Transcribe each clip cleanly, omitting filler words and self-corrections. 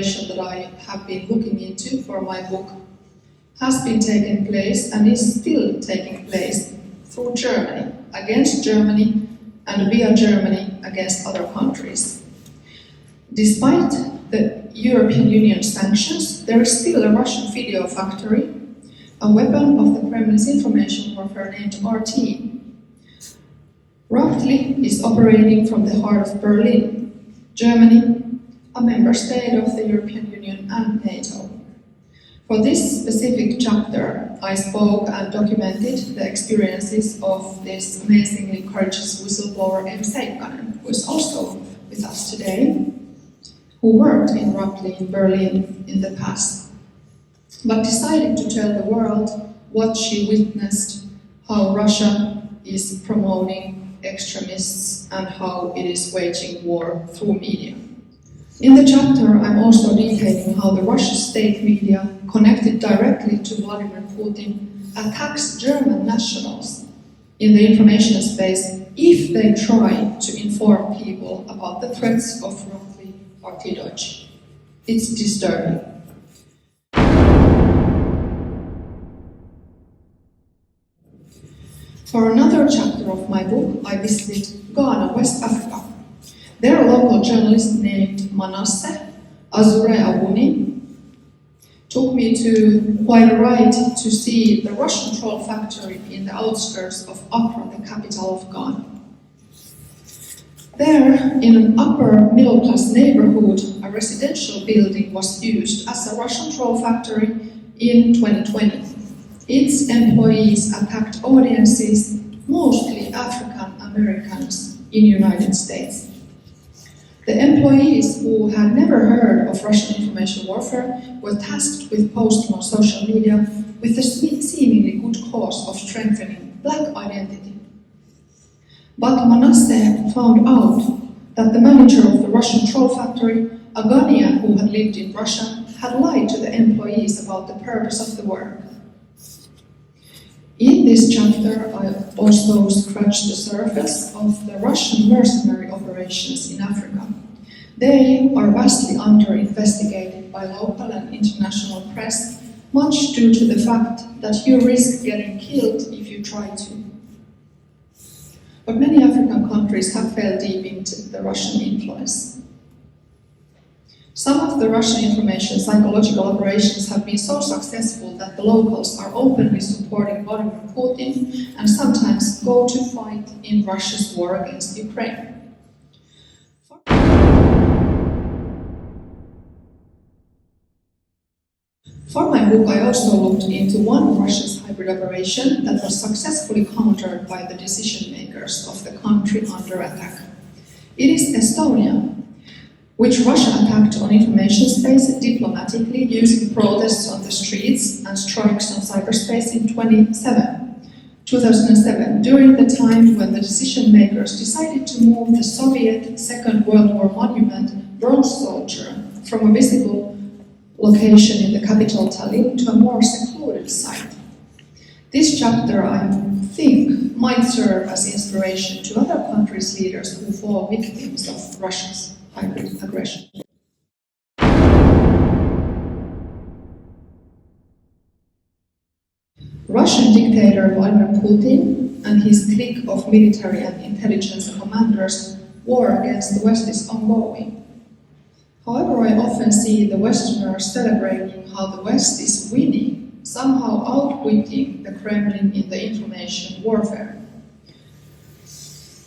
operation that I have been looking into for my book has been taking place and is still taking place through Germany, against Germany, and via Germany against other countries. Despite the European Union sanctions, there is still a Russian video factory, a weapon of the Kremlin's information warfare named RT. RT is operating from the heart of Berlin, Germany, a member state of the European Union and NATO. For this specific chapter, I spoke and documented the experiences of this amazingly courageous whistleblower M. Seikkanen, who is also with us today, who worked in RT in Berlin in the past, but decided to tell the world what she witnessed, how Russia is promoting extremists and how it is waging war through media. In the chapter, I'm also detailing how the Russian state media, connected directly to Vladimir Putin, attacks German nationals in the information space if they try to inform people about the threats of roughly RT Deutsch. It's disturbing. For another chapter of my book, I visited Ghana, West Africa. There, a local journalist named Manasseh Azure Awuni took me to quite a ride to see the Russian troll factory in the outskirts of Accra, the capital of Ghana. There, in an upper middle-class neighborhood, a residential building was used as a Russian troll factory in 2020. Its employees attacked audiences, mostly African Americans in the United States. The employees, who had never heard of Russian information warfare, were tasked with posting on social media with the seemingly good cause of strengthening black identity. But Manasseh found out that the manager of the Russian troll factory, a Ghanaian who had lived in Russia, had lied to the employees about the purpose of the work. In this chapter, I also scratched the surface of the Russian mercenary operations in Africa. They are vastly under-investigated by local and international press, much due to the fact that you risk getting killed if you try to. But many African countries have fell deep into the Russian influence. Some of the Russian information psychological operations have been so successful that the locals are openly supporting Vladimir Putin and sometimes go to fight in Russia's war against Ukraine. For my book, I also looked into one Russia's hybrid operation that was successfully countered by the decision makers of the country under attack. It is Estonia, which Russia attacked on information space diplomatically using protests on the streets and strikes on cyberspace in 2007, during the time when the decision makers decided to move the Soviet Second World War monument, Bronze Soldier, from a visible location in the capital Tallinn to a more secluded site. This chapter, I think, might serve as inspiration to other countries' leaders who fall victims of Russia's hybrid aggression. Russian dictator Vladimir Putin and his clique of military and intelligence commanders' war against the West is ongoing. However, I often see the Westerners celebrating how the West is winning, somehow outwitting the Kremlin in the information warfare.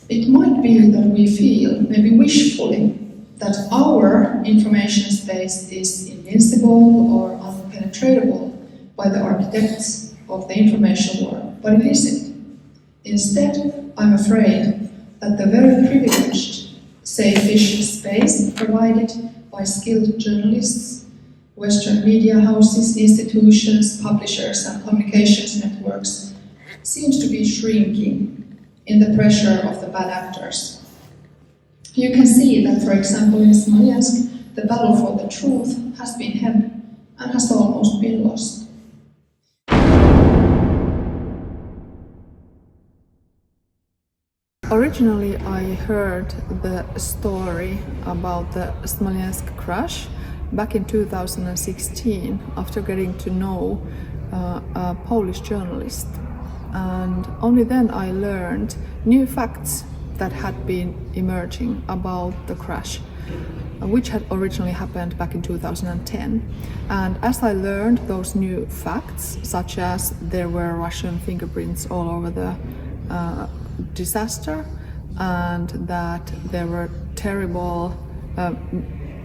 It might be that we feel, maybe wishfully, that our information space is invincible or unpenetratable by the architects of the information war, but it isn't. Instead, I'm afraid that the very privileged, safe-ish space provided by skilled journalists, Western media houses, institutions, publishers, and communications networks seems to be shrinking in the pressure of the bad actors. You can see that, for example, in Smolensk, the battle for the truth has been held and has almost been lost. Originally, I heard the story about the Smolensk crash back in 2016 after getting to know a Polish journalist. And only then I learned new facts that had been emerging about the crash, which had originally happened back in 2010. And as I learned those new facts, such as there were Russian fingerprints all over the disaster, and that there were terrible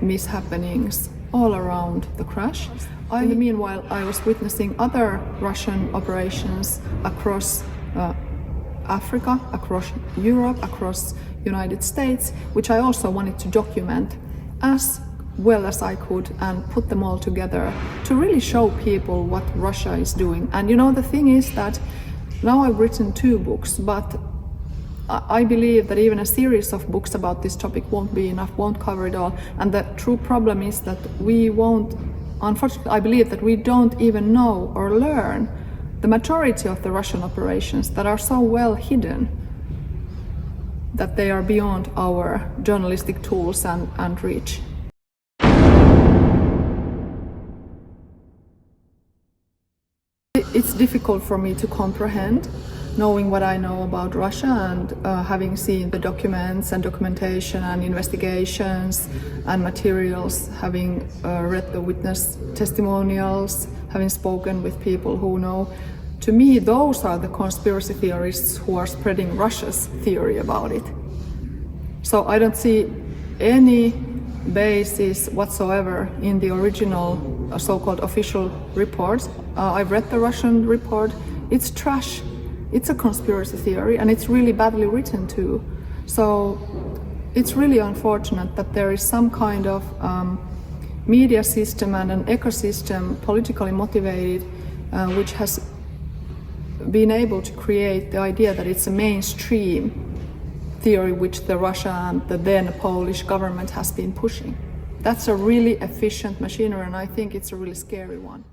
mishappenings all around the crash. In the meanwhile, I was witnessing other Russian operations across Africa, across Europe, across United States, which I also wanted to document as well as I could and put them all together to really show people what Russia is doing. And you know, the thing is that now I've written 2 books, but I believe that even a series of books about this topic won't be enough, won't cover it all. And the true problem is that we won't, unfortunately, I believe that we don't even know or learn the majority of the Russian operations that are so well hidden that they are beyond our journalistic tools and reach. It's difficult for me to comprehend, knowing what I know about Russia and having seen the documents and documentation and investigations and materials, having read the witness testimonials, having spoken with people who know. To me, those are the conspiracy theorists who are spreading Russia's theory about it. So I don't see any basis whatsoever in the original so-called official report. I've read the Russian report. It's trash. It's a conspiracy theory, and it's really badly written too. So it's really unfortunate that there is some kind of media system and an ecosystem, politically motivated, which has been able to create the idea that it's a mainstream theory which the Russia and the then Polish government has been pushing. That's a really efficient machinery, and I think it's a really scary one.